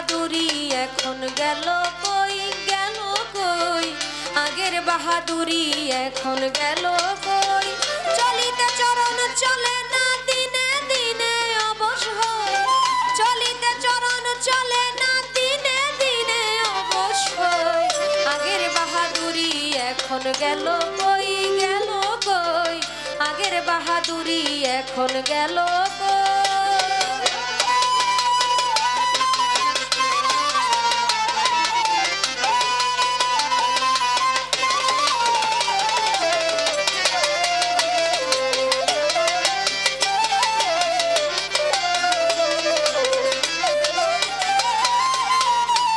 বাহাদুরি এখন গেল কই, গেল কই, আগের বাহাদুরি এখন গেল কই। চলিতে চরণ চলে না দিনে দিনে অবসর, চলিতে চরণ চলে না দিনে দিনে অবসর, আগের বাহাদুরি এখন গেল কই, গেল কই, আগের বাহাদুরি এখন গেল কই।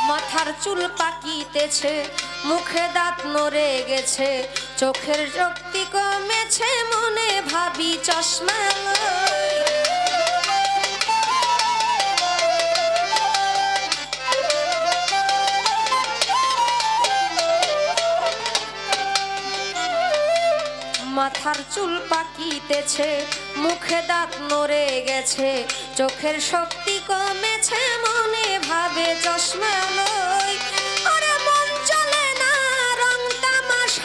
মাথার চুল পাকিতেছে, মুখে দাঁত নড়ে গেছে, চোখের শক্তি কমেছে, মনে ভাবি চশমা লই। মাথার চুল পাকিতেছে, মুখে দাঁত নড়ে গেছে, চোখের শক্তি কমেছে, মনে ভাবে চশমা লই। আরে মন চলে না রং তামাশায়,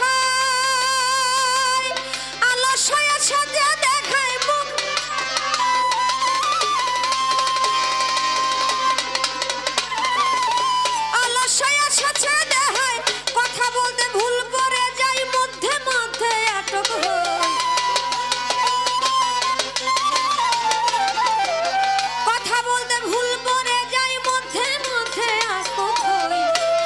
আলস হয়ে সাজে দেখায় মুখ, আলস হয়ে সাজে দেখায়, কথা বলতে ভুল করে যাই, মধ্যে মধ্যে আটক হই, কথা বলতে ভুল করে যাই, মধ্যে মধ্যে আটক হই।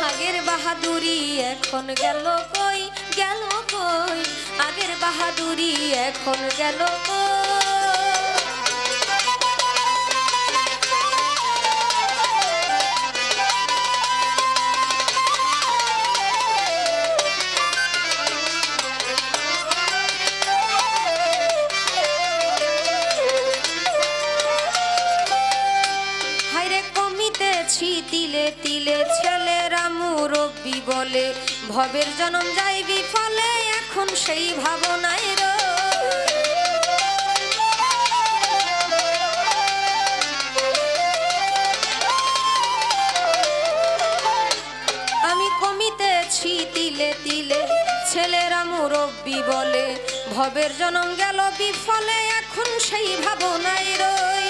আগের বাহাদুরি এখন গেল কই, গেল কই, আগের বাহাদুরি এখন গেল কই। তিলে তিলে ছেলেরা মুরব্বি বলে, ভবের জনম যাই বিফলে, এখন সেই ভাবনায় আমি কমিতেছি তিলে তিলে, ছেলেরা মুরব্বি বলে, ভবের জনম গেল বিফলে, এখন সেই ভাবনায় রই।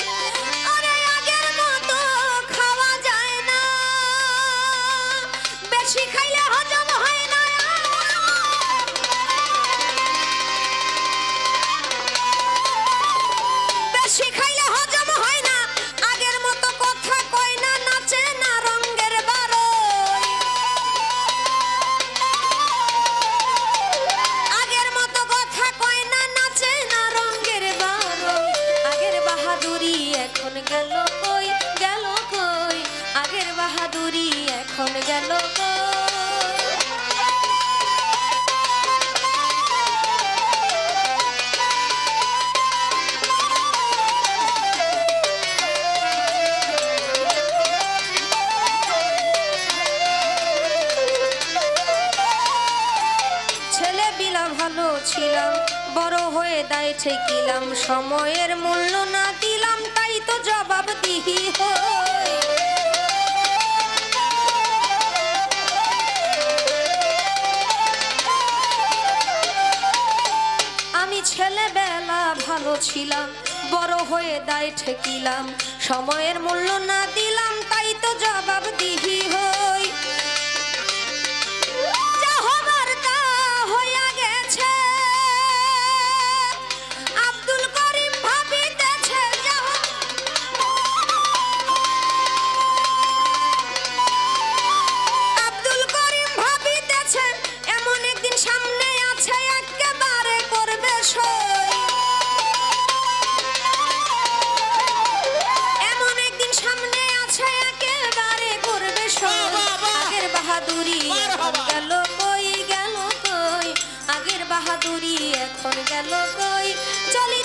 বেশি খাইলে হজম হয় না, বেশি খাইলে হজম হয় না, আগের মতো কথা কয় না, নাচে না রঙের বারোই, আগের মতো কথা কয় না, নাচে না রঙের বারোই। আগের বাহাদুরি এখন গেল কই, গেল কই, আগের বাহাদুরি এখন গেল কই। ভালো ছিলাম, বড় হয়ে দায় ঠেকিলাম, সময়ের মূল্য না দিলাম, তাই তো জবাব দিহি হই। আমি ছেলেবেলা ভালো ছিলাম, বড় হয়ে দায় ঠেকিলাম, সময়ের মূল্য না দিলাম, তাই তো জবাব দিহি হই। বাহাদুরি এখন গেল কই, চলি